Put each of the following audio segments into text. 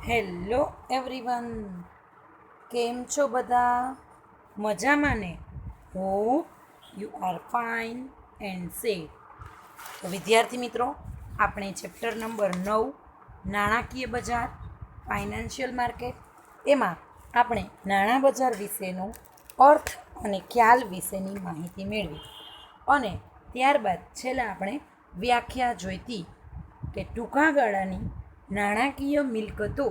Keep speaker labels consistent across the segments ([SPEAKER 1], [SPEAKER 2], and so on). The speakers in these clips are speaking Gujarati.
[SPEAKER 1] હેલો એવરીવન, કેમ છો બધા? મજામાં ને? Hope you are fine and safe. તો વિદ્યાર્થી મિત્રો, આપણે ચેપ્ટર નંબર 9 નાણાકીય બજાર ફાઇનાન્શિયલ માર્કેટ, એમાં આપણે નાણાં બજાર વિશેનો અર્થ અને ખ્યાલ વિશેની માહિતી મેળવી અને ત્યારબાદ છેલ્લા આપણે વ્યાખ્યા જોઈતી કે ટૂંકા ગાળાની નાણાકીય મિલકતો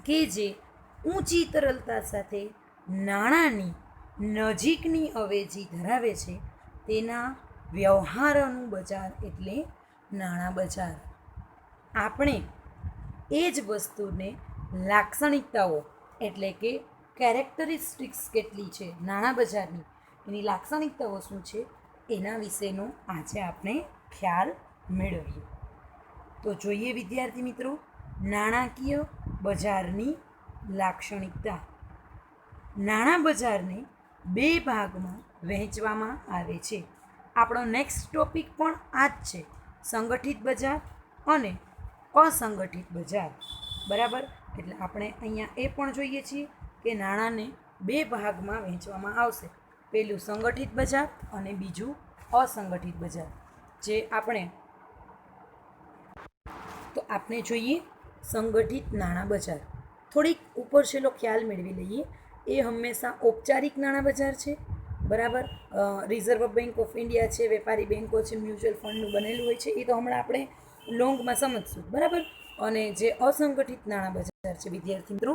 [SPEAKER 1] કે જે ઊંચી તરલતા સાથે નાણાંની નજીકની અવેજી ધરાવે છે તેના વ્યવહારોનું બજાર એટલે નાણાં બજાર. આપણે એ જ વસ્તુને લાક્ષણિકતાઓ એટલે કે કેરેક્ટરિસ્ટિક્સ કેટલી છે નાણાં બજારની, એની લાક્ષણિકતાઓ શું છે એના વિશેનો આજે આપણે ખ્યાલ મેળવીએ. તો જોઈએ વિદ્યાર્થી મિત્રો, નાણાકીય બજારની લાક્ષણિકતા. નાણાં બજારને બે ભાગમાં વહેંચવામાં આવે છે. આપણો નેક્સ્ટ ટોપિક પણ આ જ છે, સંગઠિત બજાર અને અસંગઠિત બજાર. બરાબર, એટલે આપણે અહીંયા એ પણ જોઈએ છીએ કે નાણાંને બે ભાગમાં વહેંચવામાં આવશે. પહેલું સંગઠિત બજાર અને બીજું અસંગઠિત બજાર. જે આપણે જોઈએ સંગઠિત નાણાં બજાર. થોડીક ઉપર છેલ્લો ખ્યાલ મેળવી લઈએ. એ હંમેશા ઔપચારિક નાણાં બજાર છે. બરાબર, રિઝર્વ બેંક ઓફ ઇન્ડિયા છે, વેપારી બેંકો છે, મ્યુચ્યુઅલ ફંડનું બનેલું હોય છે. એ તો હમણાં આપણે લોંગમાં સમજશું. બરાબર, અને જે અસંગઠિત નાણાં બજાર છે વિદ્યાર્થી મિત્રો,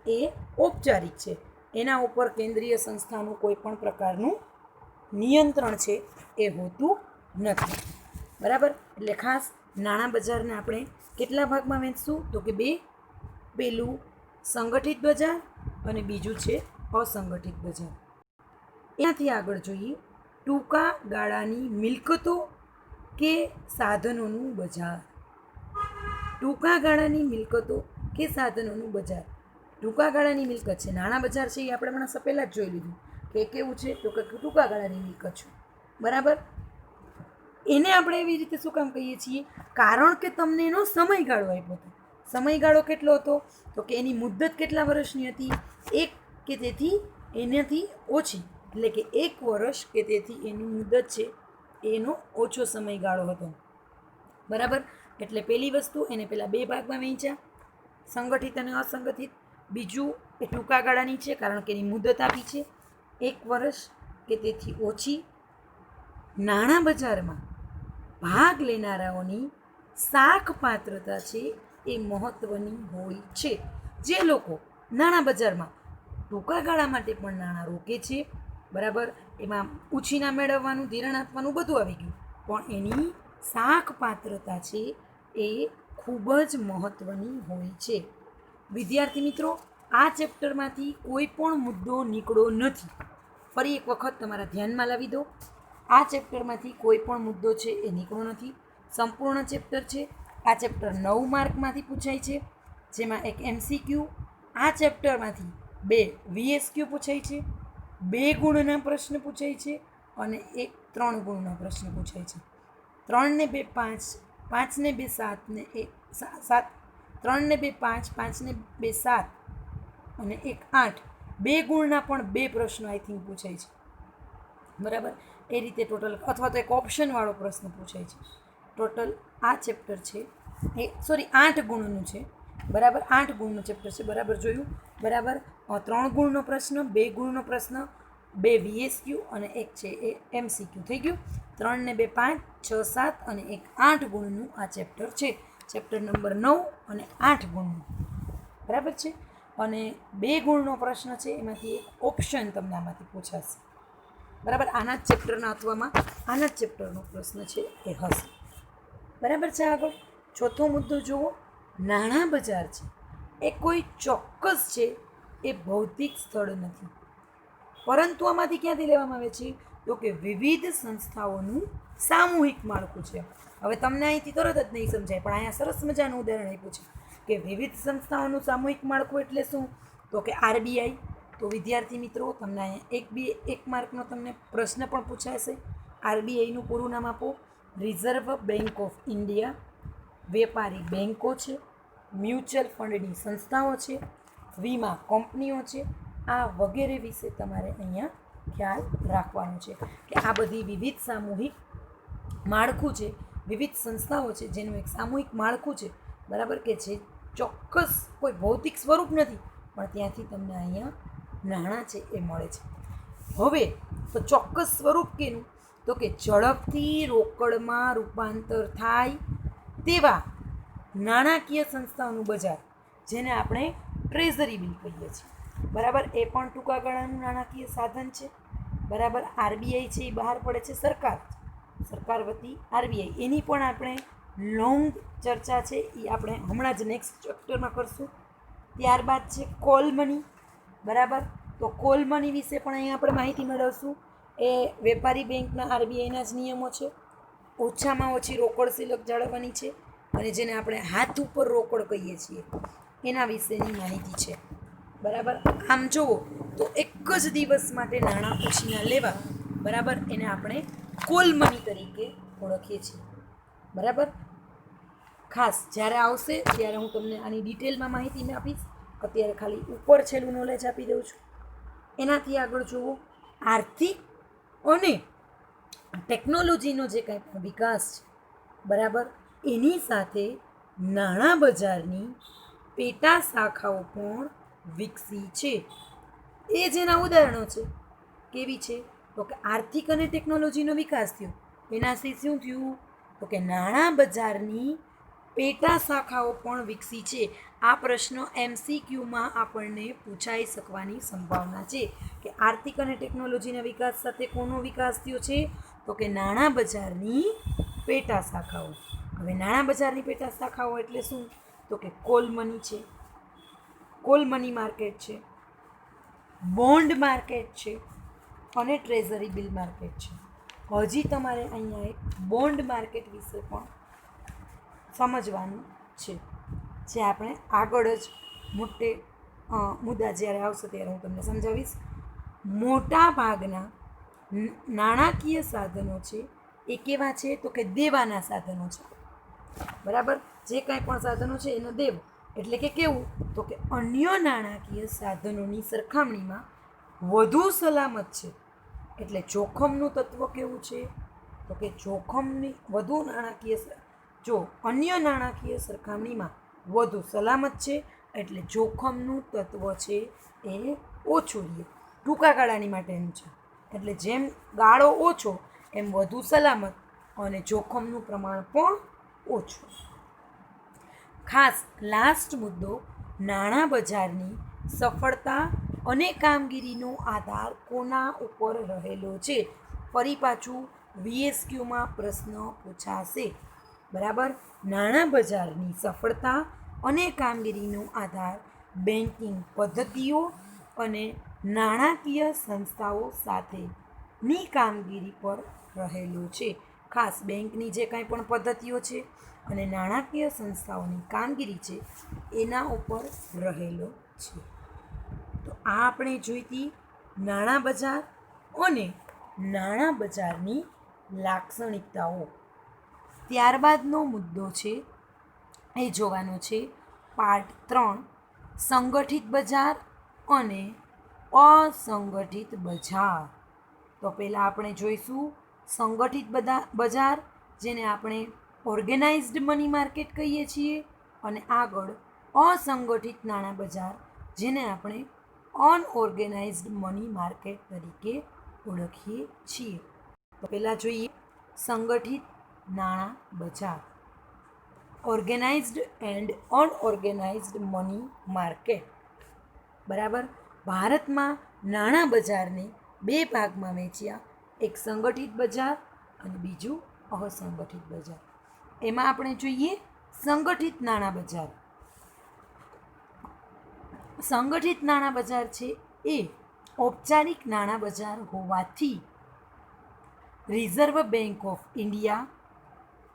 [SPEAKER 1] એ ઔપચારિક છે. એના ઉપર કેન્દ્રીય સંસ્થાનું કોઈ પણ પ્રકારનું નિયંત્રણ છે એ હોતું નથી. બરાબર, એટલે ખાસ નાણાં બજારને આપણે કેટલા ભાગમાં વહેંચશું તો કે બે. પહેલું સંગઠિત બજાર અને બીજું છે અસંગઠિત બજાર. એનાથી આગળ જોઈએ ટૂંકા ગાળાની મિલકતો કે સાધનોનું બજાર. ટૂંકા ગાળાની મિલકતો કે સાધનોનું બજાર. ટૂંકા ગાળાની મિલકત છે, નાણાં બજાર છે એ આપણે હમણાં પહેલાં જ જોઈ લીધું કે કેવું છે તો કે ટૂંકા ગાળાની મિલકત છે. બરાબર, એને આપણે એવી રીતે શું કામ કહીએ છીએ? કારણ કે તમને એનો સમયગાળો આપ્યો હતો. સમયગાળો કેટલો હતો તો કે એની મુદ્દત કેટલા વર્ષની હતી? એક કે તેથી એનાથી ઓછી, એટલે કે 1 વર્ષ કે તેથી એની મુદ્દત છે એનો ઓછો સમયગાળો હતો. બરાબર, એટલે પહેલી વસ્તુ એને પહેલાં બે ભાગમાં વહેંચ્યા, સંગઠિત અને અસંગઠિત. બીજું એ ટૂંકા ગાળાની છે કારણ કે એની મુદ્દત આપી છે 1 વર્ષ કે તેથી ઓછી. નાણાં બજારમાં ભાગ લેનારાઓની શાખ પાત્રતા છે એ મહત્ત્વની હોય છે. જે લોકો નાણાં બજારમાં ટૂંકા ગાળા માટે પણ નાણાં રોકે છે, બરાબર, એમાં ઉછીના મેળવવાનું, ધિરાણ આપવાનું બધું આવી ગયું, પણ એની શાખ પાત્રતા છે એ ખૂબ જ મહત્ત્વની હોય છે. વિદ્યાર્થી મિત્રો, આ ચેપ્ટરમાંથી કોઈ પણ મુદ્દો નીકળો નથી. ફરી એક વખત તમારા ધ્યાનમાં લાવી દો, આ ચેપ્ટરમાંથી કોઈ પણ મુદ્દો છે એ નીકળો નથી. સંપૂર્ણ ચેપ્ટર છે. આ ચેપ્ટર 9 માર્કમાંથી પૂછાય છે, જેમાં એક MCQ. આ ચેપ્ટરમાંથી 2 VSQ પૂછાય છે, 2 ગુણના પ્રશ્ન પૂછાય છે અને 3 ગુણના પ્રશ્ન પૂછાય છે. 3 ને 2 5, 5 ને 2 7 ને 7, 3 ને 2 5, 5 ને 2 7 અને 1 8. 2 ગુણના પણ 2 પ્રશ્નો આઈ થિંક પૂછાય છે. બરાબર, એ રીતે ટોટલ, અથવા તો એક ઓપ્શનવાળો પ્રશ્ન પૂછાય છે. ટોટલ આ ચેપ્ટર છે એ 8 ગુણનું છે. બરાબર, 8 ગુણનું ચેપ્ટર છે. બરાબર જોયું? બરાબર, 3 ગુણનો પ્રશ્ન, 2 ગુણનો પ્રશ્ન, 2 VSQ અને 1 છે એ MCQ. થઈ ગયું? 3 ને 2 5, 6 7 અને 1 8 ગુણનું આ ચેપ્ટર છે. ચેપ્ટર નંબર 9 અને 8 ગુણનું. બરાબર છે, અને 2 ગુણનો પ્રશ્ન છે, એમાંથી એક ઓપ્શન તમને આમાંથી પૂછાશે. બરાબર, આના જ ચેપ્ટરના અથવામાં આના જ ચેપ્ટરનો પ્રશ્ન છે એ હશે. બરાબર છે. આગળ ચોથો મુદ્દો જુઓ, નાણાં બજાર છે એ કોઈ ચોક્કસ છે એ ભૌતિક સ્થળ નથી, પરંતુ આમાંથી ક્યાંથી લેવામાં આવે છે તો કે વિવિધ સંસ્થાઓનું સામૂહિક માળખું છે. હવે તમને અહીંથી તરત જ નહીં સમજાય, પણ અહીંયા સરસ મજાનું ઉદાહરણ આપ્યું છે કે વિવિધ સંસ્થાઓનું સામૂહિક માળખું એટલે શું તો કે RBI. તો વિદ્યાર્થી મિત્રો, તમને અહીંયા 1 માર્કનો તમને પ્રશ્ન પણ પૂછાશે. RBIનું પૂરું નામ આપો. Reserve bank of India. વેપારી બેંકો છે, મ્યુચ્યુઅલ ફંડની સંસ્થાઓ છે, વીમા કંપનીઓ છે, આ વગેરે વિશે તમારે અહીંયા ખ્યાલ રાખવાનો છે કે આ બધી વિવિધ સામૂહિક માળખું છે, વિવિધ સંસ્થાઓ છે જેનું એક સામૂહિક માળખું છે, બરાબર, કે જે ચોક્કસ કોઈ ભૌતિક સ્વરૂપ નથી, પણ ત્યાંથી તમને અહીંયા નાણાં છે એ મળે છે. હવે તો ચોક્કસ સ્વરૂપ કેનું? તો કે ઝડપથી રોકડમાં રૂપાંતર થાય તેવા નાણાકીય સંસ્થાઓનું બજાર, જેને આપણે ટ્રેઝરી બિલ કહીએ છીએ, બરાબર, એ પણ ટૂંકા ગાળાનું નાણાકીય સાધન છે, બરાબર. આરબીઆઈ છે એ બહાર પડે છે સરકાર વતી આરબીઆઈ, એની પણ આપણે લોંગ ચર્ચા છે એ આપણે હમણાં જ નેક્સ્ટ ચેપ્ટરમાં કરશું. ત્યારબાદ છે કોલ મની, બરાબર. તો કોલ મની વિશે પણ અહીંયા આપણે માહિતી મેળવશું. એ વેપારી બેંકના આરબીઆઈના જ નિયમો છે. ઓછામાં ઓછી રોકડ સિલક જાળવવાની છે અને જેને આપણે હાથ ઉપર રોકડ કહીએ છીએ એના વિશેની માહિતી છે, બરાબર. આમ જુઓ તો એક જ દિવસ માટે નાણાં ઉછીના લેવા, બરાબર, એને આપણે કોલ મની તરીકે ઓળખીએ છીએ, બરાબર. ખાસ જ્યારે આવશે ત્યારે હું તમને આની ડિટેલમાં માહિતી આપીશ. અત્યારે ખાલી ઉપર છેલ્લું નોલેજ આપી દઉં છું. એનાથી આગળ જુઓ, આર્થિક અને ટેકનોલોજીનો જે કાંઈ પણ વિકાસ છે, બરાબર, એની સાથે નાણાં બજારની પેટા શાખાઓ પણ વિકસી છે. એ જેના ઉદાહરણો છે. કેવી છે? તો કે આર્થિક અને ટેકનોલોજીનો વિકાસ થયો, એનાથી શું થયું? તો કે નાણાં બજારની પેટા શાખાઓ પણ વિકસી છે. આ પ્રશ્ન MCQમાં આપણને પૂછાઈ શકવાની સંભાવના છે કે આર્થિક અને ટેકનોલોજીના વિકાસ સાથે કોનો વિકાસ થયો છે? તો કે નાણાં બજારની પેટા શાખાઓ. હવે નાણાં બજારની પેટા શાખાઓ એટલે શું? તો કે કોલ મની છે, કોલ મની માર્કેટ છે, બોન્ડ માર્કેટ છે અને ટ્રેઝરી બિલ માર્કેટ છે. હજી તમારે અહીંયા એક બોન્ડ માર્કેટ વિશે પણ સમજવાનું છે, જે આપણે આગળ જ મોટે મુદ્દા જ્યારે આવશે ત્યારે હું તમને સમજાવીશ. મોટા ભાગના નાણાકીય સાધનો છે એ કેવા છે? તો કે દેવાના સાધનો છે, બરાબર. જે કાંઈ પણ સાધનો છે એનો દેવ એટલે કે કેવું? તો કે અન્ય નાણાકીય સાધનોની સરખામણીમાં વધુ સલામત છે. એટલે જોખમનું તત્વ કેવું છે? તો કે જોખમની વધુ અન્ય નાણાકીય સરખામણીમાં વધુ સલામત છે, એટલે જોખમનું તત્વ છે એ ઓછું રહે. ટૂંકા ગાળાની માટેનું છે, એટલે જેમ ગાળો ઓછો એમ વધુ સલામત અને જોખમનું પ્રમાણ પણ ઓછું. ખાસ લાસ્ટ મુદ્દો, નાણાં બજારની સફળતા અને કામગીરીનો આધાર કોના ઉપર રહેલો છે? ફરી પાછું VSQમાં પ્રશ્ન પૂછાશે, બરાબર. નાણાં બજારની સફળતા અને કામગીરીનો આધાર બેન્કિંગ પદ્ધતિઓ અને નાણાકીય સંસ્થાઓ સાથેની કામગીરી પર રહેલો છે. ખાસ બેંકની જે કાંઈ પણ પદ્ધતિઓ છે અને નાણાકીય સંસ્થાઓની કામગીરી છે એના ઉપર રહેલો છે. તો આ આપણે જોઈતી નાણાં બજાર અને નાણાં બજારની લાક્ષણિકતાઓ. ત્યારબાદનો મુદ્દો છે એ જોવાનો છે પાર્ટ 3, સંગઠિત બજાર અને અસંગઠિત બજાર. તો પહેલાં આપણે જોઈશું સંગઠિત બજાર, જેને આપણે ઓર્ગેનાઇઝ્ડ મની માર્કેટ કહીએ છીએ, અને આગળ અસંગઠિત નાણાં બજાર, જેને આપણે અનઓર્ગેનાઇઝ્ડ મની માર્કેટ તરીકે ઓળખીએ છીએ. તો પહેલાં જોઈએ સંગઠિત નાણાં બજાર, ઓર્ગેનાઇઝ્ડ એન્ડ અનઓર્ગેનાઇઝ્ડ મની માર્કેટ, બરાબર. ભારતમાં નાણાં બજારને બે ભાગમાં વહેંચ્યા, એક સંગઠિત બજાર અને બીજું અસંગઠિત બજાર. એમાં આપણે જોઈએ સંગઠિત નાણાં બજાર. સંગઠિત નાણાં બજાર છે એ ઔપચારિક નાણાં બજાર હોવાથી રિઝર્વ બેંક ઓફ ઇન્ડિયા,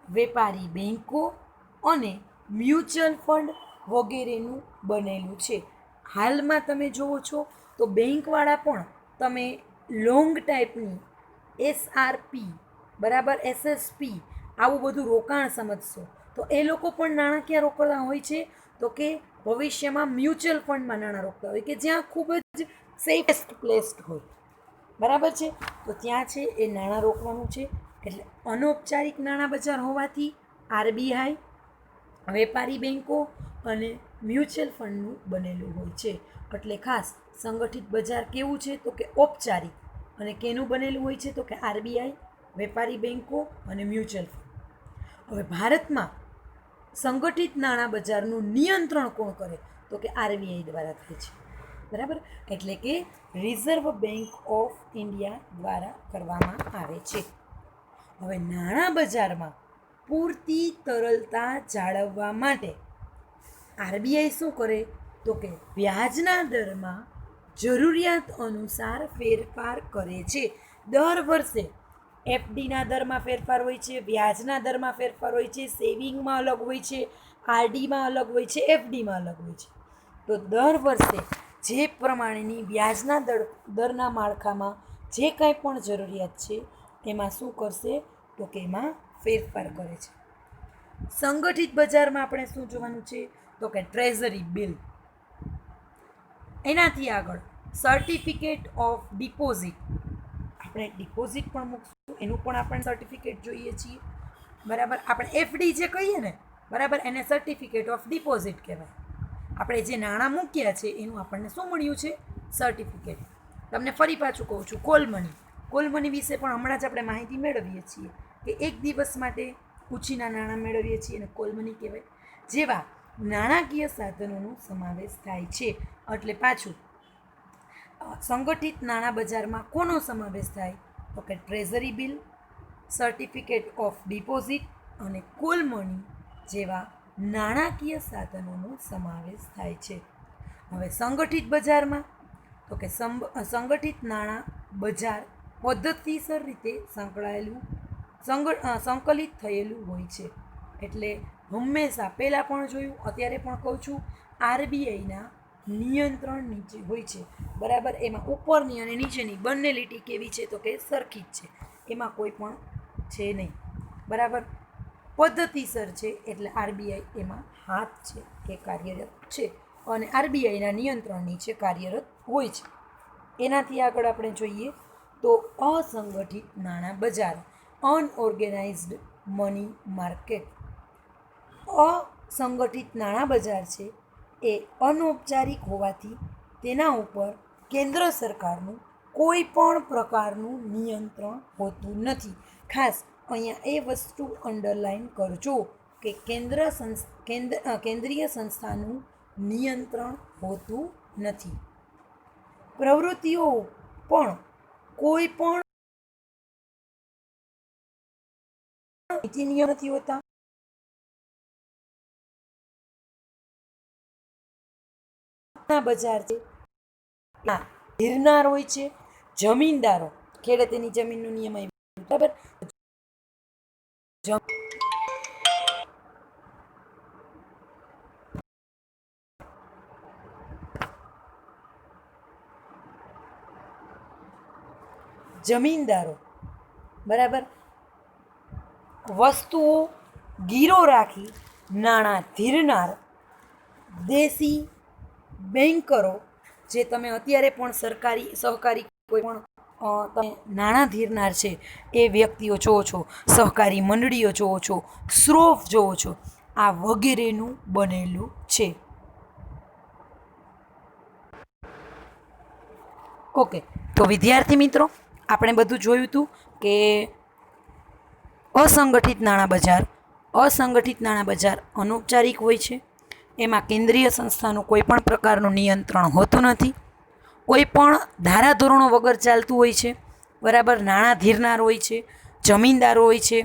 [SPEAKER 1] વેપારી બેંકો અને મ્યુચ્યુઅલ ફંડ વગેરેનું બનેલું છે. હાલમાં તમે જુઓ છો તો બેંકવાળા પણ તમે લોંગ ટાઈપની SRP, બરાબર, SSP આવું બધું રોકાણ સમજશો તો એ લોકો પણ નાણાકીય રોકડા હોય છે, તો કે ભવિષ્યમાં મ્યુચ્યુઅલ ફંડમાં નાણાં રોકતા હોય કે જ્યાં ખૂબ જ સેફેસ્ટ પ્લેસ્ડ હોય, બરાબર છે. તો ત્યાં છે એ નાણાં રોકવાનું છે. એટલે અનૌપચારિક નાણાં બજાર હોવાથી આરબીઆઈ, વેપારી બેન્કો અને મ્યુચ્યુઅલ ફંડનું બનેલું હોય છે. એટલે ખાસ સંગઠિત બજાર કેવું છે તો કે ઔપચારિક, અને કેનું બનેલું હોય છે તો કે આરબીઆઈ, વેપારી બેન્કો અને મ્યુચ્યુઅલ ફંડ. હવે ભારતમાં સંગઠિત નાણાં બજારનું નિયંત્રણ કોણ કરે તો કે આરબીઆઈ દ્વારા થાય છે, બરાબર. એટલે કે રિઝર્વ બેન્ક ઓફ ઇન્ડિયા દ્વારા કરવામાં આવે છે. હવે નાણાં બજારમાં પૂરતી તરલતા જાળવવા માટે આરબીઆઈ શું કરે તો કે વ્યાજના દરમાં જરૂરિયાત અનુસાર ફેરફાર કરે છે. દર વર્ષે એફડીના દરમાં ફેરફાર હોય છે, વ્યાજના દરમાં ફેરફાર હોય છે, સેવિંગમાં અલગ હોય છે, આરડીમાં અલગ હોય છે, એફડીમાં અલગ હોય છે. તો દર વર્ષે જે પ્રમાણેની વ્યાજના દરના માળખામાં જે કાંઈ પણ જરૂરિયાત છે એમાં શું કરશે તો કે એમાં ફેરફાર કરે છે. સંગઠિત બજારમાં આપણે શું જોવાનું છે તો કે ટ્રેઝરી બિલ, એનાથી આગળ સર્ટિફિકેટ ઓફ ડિપોઝિટ, આપણે ડિપોઝિટ પણ મૂકશું એનું પણ આપણે સર્ટિફિકેટ જોઈએ છીએ, બરાબર. આપણે એફડી જે કહીએ ને, બરાબર, એને સર્ટિફિકેટ ઓફ ડિપોઝિટ કહેવાય. આપણે જે નાણાં મૂક્યા છે એનું આપણને શું મળ્યું છે સર્ટિફિકેટ. તમને ફરી પાછું કહું છું, કોલ મની વિશે પણ હમણાં જ આપણે માહિતી મેળવીએ છીએ કે એક દિવસ માટે ઉછીના નાણાં મેળવીએ છીએ અને કોલ મની કહેવાય. જેવા નાણાકીય સાધનોનો સમાવેશ થાય છે. એટલે પાછું સંગઠિત નાણાં બજારમાં કોનો સમાવેશ થાય તો કે treasury bill, certificate of deposit અને કોલ મની જેવા નાણાકીય સાધનોનો સમાવેશ થાય છે. હવે સંગઠિત બજારમાં તો કે સંગઠિત નાણાં બજાર પદ્ધતિસર રીતે સંકલિત થયેલું હોય છે. એટલે હંમેશા પહેલાં પણ જોયું, અત્યારે પણ કહું છું, આરબીઆઈના નિયંત્રણ નીચે હોય છે, બરાબર. એમાં ઉપરની અને નીચેની બંને લીટી કેવી છે તો કે સરખી જ છે, એમાં કોઈ પણ છે નહીં, બરાબર. પદ્ધતિસર છે એટલે આરબીઆઈ એમાં હાથ છે કે કાર્યરત છે અને આરબીઆઈના નિયંત્રણ નીચે કાર્યરત હોય છે. એનાથી આગળ આપણે જોઈએ તો અસંગઠિત નાણાં બજાર, અનઓર્ગેનાઇઝડ મની માર્કેટ. અસંગઠિત નાણાં બજાર છે એ અનૌપચારિક હોવાથી તેના ઉપર કેન્દ્ર સરકારનું કોઈ પણ પ્રકારનું નિયંત્રણ હોતું નથી. ખાસ અહીંયા એ વસ્તુ અંડરલાઈન કરજો કે કેન્દ્રીય સંસ્થાનું નિયંત્રણ હોતું નથી. પ્રવૃત્તિઓ પણ કોઈ પણ નિયમ નથી હોતા. બજાર છે ધીરનાર હોય છે, જમીનદારો, ખેડૂતની જમીનનો નિયમ આવ્યો, બરાબર. જમીનદારો, બરાબર, વસ્તુઓ ગીરો રાખી નાણાં ધીરનાર દેશી બેન્કરો, જે તમે અત્યારે પણ સરકારી સહકારી કોઈ પણ તમે નાણાં ધીરનાર છે એ વ્યક્તિઓ જોવો છો, સહકારી મંડળીઓ જોવો છો, સ્રોફ જોવો છો, આ વગેરેનું બનેલું છે. ઓકે, તો વિદ્યાર્થી મિત્રો, આપણે બધું જોયું હતું કે અસંગઠિત નાણાં બજાર અનૌપચારિક હોય છે. એમાં કેન્દ્રીય સંસ્થાનું કોઈ પણ પ્રકારનું નિયંત્રણ હોતું નથી, કોઈ પણ ધારાધોરણો વગર ચાલતું હોય છે, બરાબર. નાણાં ધીરનાર હોય છે, જમીનદારો હોય છે,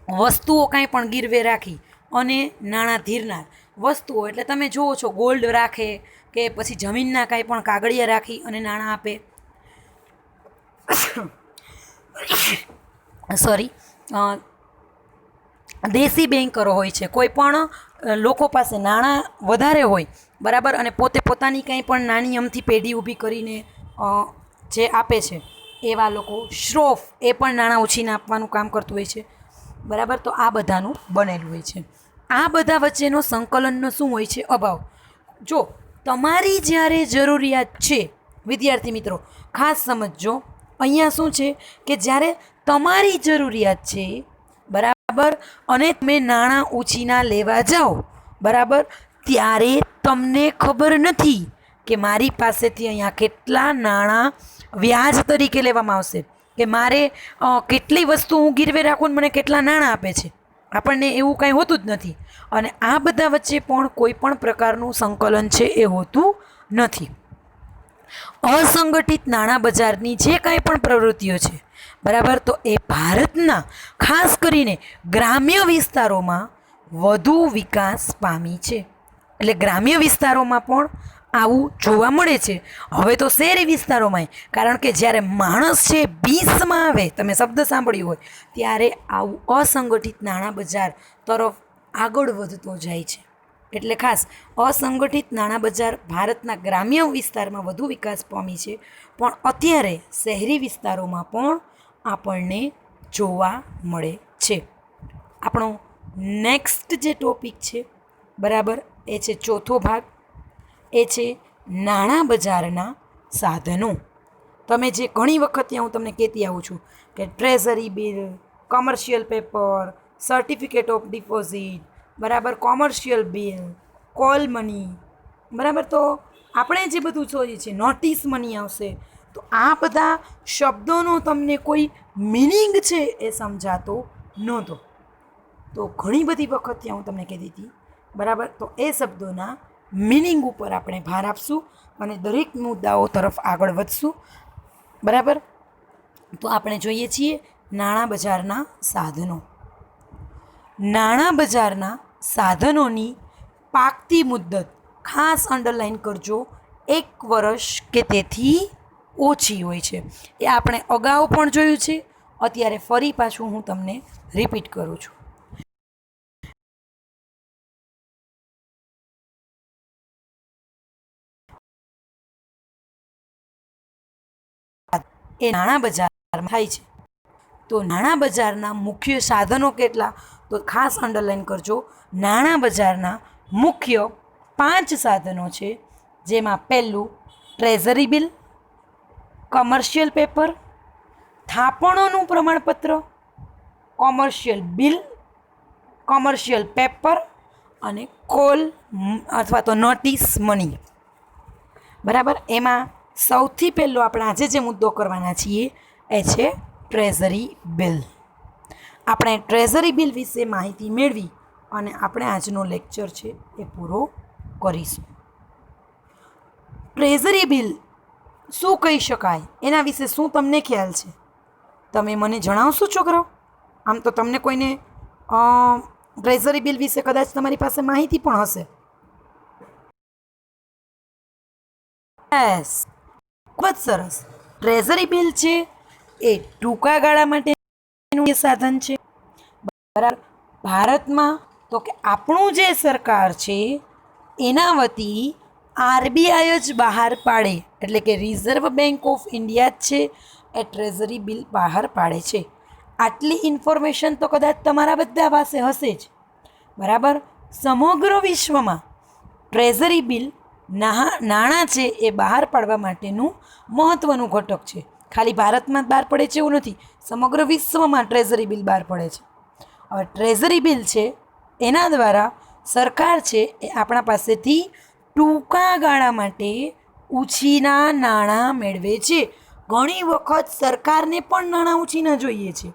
[SPEAKER 1] વસ્તુઓ કાંઈ પણ ગીરવે રાખી અને નાણાં ધીરનાર વસ્તુઓ એટલે તમે જુઓ છો ગોલ્ડ રાખે કે પછી જમીનના કાંઈ પણ કાગળિયા રાખી અને નાણાં આપે. સોરી, દેશી બેન્કરો હોય છે, કોઈ પણ લોકો પાસે નાણાં વધારે હોય, બરાબર, અને પોતે પોતાની કંઈ પણ નાની અમથી પેઢી ઊભી કરીને જે આપે છે એવા લોકો. શ્રોફ એ પણ નાણાં ઉછીને આપવાનું કામ કરતું હોય છે, બરાબર. તો આ બધાનું બનેલું હોય છે. આ બધા વચ્ચેનો સંકલનનો શું હોય છે? અભાવ. જો તમારી જ્યારે જરૂરિયાત છે, વિદ્યાર્થી મિત્રો ખાસ સમજજો, અહીંયા શું છે કે જ્યારે તમારી જરૂરિયાત છે, બરાબર, અને તમે નાણાં ઉછીના લેવા જાઓ, બરાબર, ત્યારે તમને ખબર નથી કે મારી પાસેથી અહીંયા કેટલા નાણાં વ્યાજ તરીકે લેવામાં આવશે, કે મારે કેટલી વસ્તુ હું ગીરવે રાખું ને મને કેટલા નાણાં આપે છે. આપણને એવું કાંઈ હોતું જ નથી. અને આ બધા વચ્ચે પણ કોઈ પણ પ્રકારનું સંકલન છે એ હોતું નથી. અસંગઠિત નાણાં બજારની જે કાંઈ પણ પ્રવૃત્તિઓ છે, બરાબર, તો એ ભારતના ખાસ કરીને ગ્રામ્ય વિસ્તારોમાં વધુ વિકાસ પામી છે. એટલે ગ્રામ્ય વિસ્તારોમાં પણ આવું જોવા મળે છે. હવે તો શહેરી વિસ્તારોમાં, કારણ કે જ્યારે માણસ છે 20માં આવે, તમે શબ્દ સાંભળ્યો હોય, ત્યારે આવું અસંગઠિત નાણાં બજાર તરફ આગળ વધતો જાય છે. એટલે ખાસ અસંગઠિત નાણાં બજાર ભારતના ગ્રામ્ય વિસ્તારમાં વધુ વિકાસ પામી છે, પણ અત્યારે શહેરી વિસ્તારોમાં પણ આપણને જોવા મળે છે. આપણો નેક્સ્ટ જે ટોપિક છે, બરાબર, એ છે ચોથો ભાગ, એ છે નાણાં બજારના સાધનો. તમે જે ઘણી વખત ત્યાં હું તમને કહેતી આવું છું કે treasury bill, commercial paper, certificate of deposit, બરાબર, કોમર્શિયલ બિલ, કોલ મની, બરાબર, તો આપણે જે બધું જોઈએ છે, નોટિસ મની આવશે. તો આ બધા શબ્દોનો તમને કોઈ મિનિંગ છે એ સમજાતો નહોતો. તો ઘણી બધી વખત ત્યાં હું તમને કહેતી હતી, બરાબર, તો એ શબ્દોના મિનિંગ ઉપર આપણે ભાર આપશું અને દરેક મુદ્દાઓ તરફ આગળ વધશું, બરાબર. તો આપણે જોઈએ છીએ નાણાં બજારના સાધનો. નાણાં બજારના સાધનોની પાકતી મુદ્દત ખાસ અંડરલાઈન કરજો, 1 વર્ષ કે તેથી ઓછી હોય છે. એ આપણે અગાઉ પણ જોયું છે, અત્યારે ફરી પાછું હું તમને રિપીટ કરું છું. એ નાણાં બજારમાં થાય છે. તો નાણાં બજારના મુખ્ય સાધનો કેટલા? તો ખાસ અંડરલાઈન કરજો, નાણાં બજારના મુખ્ય 5 સાધનો છે, જેમાં પહેલું ટ્રેઝરી બિલ, કોમર્શિયલ પેપર, થાપણોનું પ્રમાણપત્ર, કોમર્શિયલ બિલ, કોમર્શિયલ પેપર અને કોલ અથવા તો નોટિસ મની. બરાબર. એમાં સૌથી પહેલો આપણે આજે જે મુદ્દો કરવાના છીએ એ છે ટ્રેઝરી બિલ. આપણે ટ્રેઝરી બિલ વિશે માહિતી મેળવી અને આપણે આજનો લેક્ચર છે એ પૂરો કરીશું. ટ્રેઝરી બિલ શું કહી શકાય, એના વિશે શું તમને ખ્યાલ છે? તમે મને જણાવશો છોકરાઓ? આમ તો તમને કોઈને ટ્રેઝરી બિલ વિશે કદાચ તમારી પાસે માહિતી પણ હશે. યસ, ખૂબ જ સરસ. ટ્રેઝરી બિલ છે એ ટૂંકા ગાળા માટેનું સાધન છે, બરાબર. ભારતમાં તો કે આપણું જે સરકાર છે એના વતી આરબીઆઈ જ બહાર પાડે, એટલે કે રિઝર્વ બેંક ઓફ ઇન્ડિયા જ છે એ ટ્રેઝરી બિલ બહાર પાડે છે. આટલી ઇન્ફોર્મેશન તો કદાચ તમારા બધા પાસે હશે જ, બરાબર. સમગ્ર વિશ્વમાં ટ્રેઝરી બિલ નાણાં છે એ બહાર પાડવા માટેનું મહત્ત્વનું ઘટક છે. ખાલી ભારતમાં જ બહાર પડે છે એવું નથી, સમગ્ર વિશ્વમાં ટ્રેઝરી બિલ બહાર પડે છે. હવે ટ્રેઝરી બિલ છે એના દ્વારા સરકાર છે એ આપણા પાસેથી ટૂંકા ગાળા માટે ઉછીના નાણાં મેળવે છે. ઘણી વખત સરકારને પણ નાણાં ઉછીના જોઈએ છે,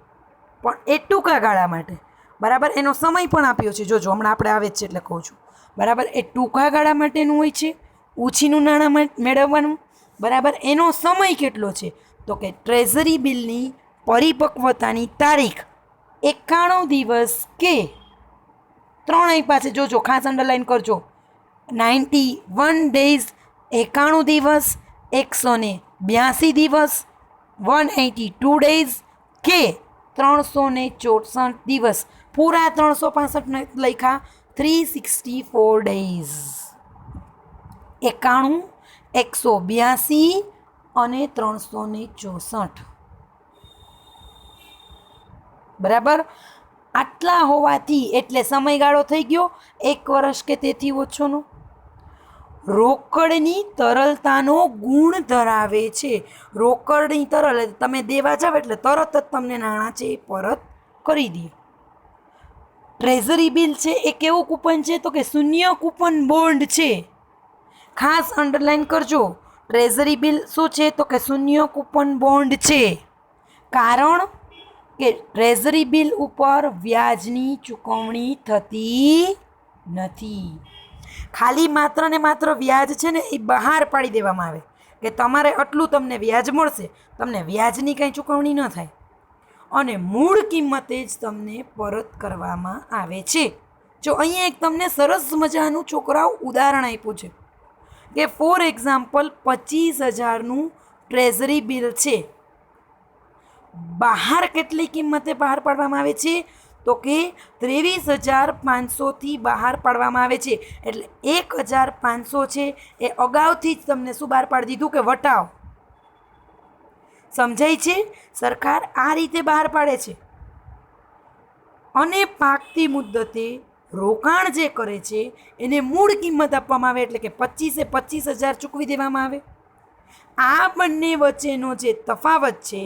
[SPEAKER 1] પણ એ ટૂંકા ગાળા માટે, બરાબર. એનો સમય પણ આપ્યો છે, જોજો હમણાં આપણે આવે જ છે એટલે કહું છું, બરાબર. એ ટૂંકા ગાળા માટેનું હોય છે ઉછીનું નાણાં મેળવવાનું, બરાબર. એનો સમય કેટલો છે? તો કે ટ્રેઝરી બિલની પરિપક્વતાની તારીખ 91 દિવસ કે 3 પાસે, જોજો ખાસ અંડરલાઈન કરજો, 91 ડેઝ, 91 દિવસ, 182 દિવસ, 182 ડેઝ કે 364 દિવસ. પૂરા 365 લખ્યા, 364 ડેઝ. 91, 182 અને 364, બરાબર. આટલા હોવાથી એટલે સમયગાળો થઈ ગયો 1 વર્ષ કે તેથી ઓછોનો. રોકડની તરલતાનો ગુણ ધરાવે છે. રોકડની તરલ તમે દેવા જાવ એટલે તરત જ તમને નાણાં છે એ પરત કરી દે. ટ્રેઝરી બિલ છે એ કેવું કૂપન છે તો કે શૂન્ય કૂપન બોન્ડ છે. ખાસ અંડરલાઈન કરજો. ટ્રેઝરી બિલ શું છે તો કે શૂન્ય કૂપન બોન્ડ છે. કારણ કે ટ્રેઝરી બિલ ઉપર વ્યાજની ચૂકવણી થતી નથી. ખાલી માત્ર ને માત્ર વ્યાજ છે ને એ બહાર પાડી દેવામાં આવે કે તમારે આટલું તમને વ્યાજ મળશે, તમને વ્યાજની કંઈ ચૂકવણી ન થાય અને મૂળ કિંમતે જ તમને પરત કરવામાં આવે છે. જો અહીંયા એક તમને સરસ મજાનું છોકરાઓ ઉદાહરણ આપ્યું છે કે ફોર એક્ઝામ્પલ 25,000નું ટ્રેઝરી બિલ છે. બહાર કેટલી કિંમતે બહાર પાડવામાં આવે છે તો કે 23,500થી બહાર પાડવામાં આવે છે. એટલે 1,500 છે એ અગાઉથી જ તમને શું બહાર પાડી દીધું કે વટાવ. સમજાય છે? સરકાર આ રીતે બહાર પાડે છે. અને પાકતી મુદ્દતે રોકાણ જે કરે છે એને મૂળ કિંમત આપવામાં આવે એટલે કે 25,000 ચૂકવી દેવામાં આવે. આ બંને વચ્ચેનો જે તફાવત છે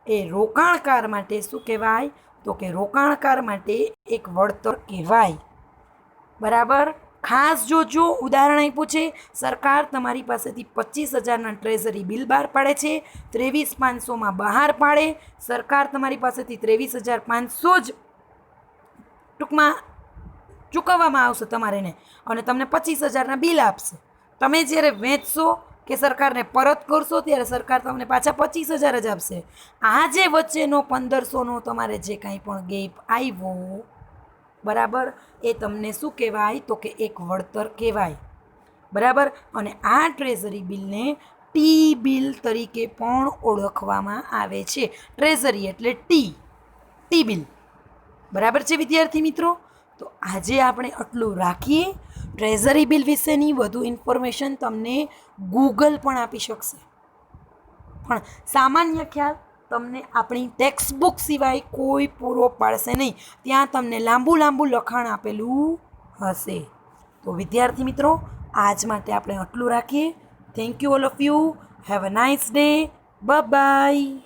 [SPEAKER 1] એ રોકાણકાર માટે શું કહેવાય તો કે રોકાણકાર માટે એક વળતર કહેવાય. બરાબર? ખાસ જોજો, ઉદાહરણ આપ્યું છે. સરકાર તમારી પાસેથી 25,000ના ટ્રેઝરી બિલ બહાર પાડે છે, 23,500માં બહાર પાડે. સરકાર તમારી પાસેથી 23,500 જ ટૂંકમાં ચૂકવવામાં આવશે તમારે ને, અને તમને 25,000ના બિલ આપશે. તમે જ્યારે વેચશો કે સરકારને પરત કરશો ત્યારે સરકાર તમને પાછા 25,000 જ આપશે. આ જે વચ્ચેનો 1,500નો તમારે જે કાંઈ પણ ગેપ આવ્યો, બરાબર, એ તમને શું કહેવાય તો કે એક વળતર કહેવાય. બરાબર? અને આ ટ્રેઝરી બિલને ટી બિલ તરીકે પણ ઓળખવામાં આવે છે. ટ્રેઝરી એટલે ટી બિલ. બરાબર છે વિદ્યાર્થી મિત્રો? તો આજે આપણે આટલું રાખીએ. ટ્રેઝરી બિલ વિશેની વધુ ઇન્ફોર્મેશન તમને ગૂગલ પણ આપી શકશે, પણ સામાન્ય ખ્યાલ તમને આપણી ટેક્સ્ટ બુક સિવાય કોઈ પૂરો પાડશે નહીં. ત્યાં તમને લાંબુ લખાણ આપેલું હશે. તો વિદ્યાર્થી મિત્રો, આજ માટે આપણે આટલું રાખીએ. Thank you all of you. Have a nice day. By.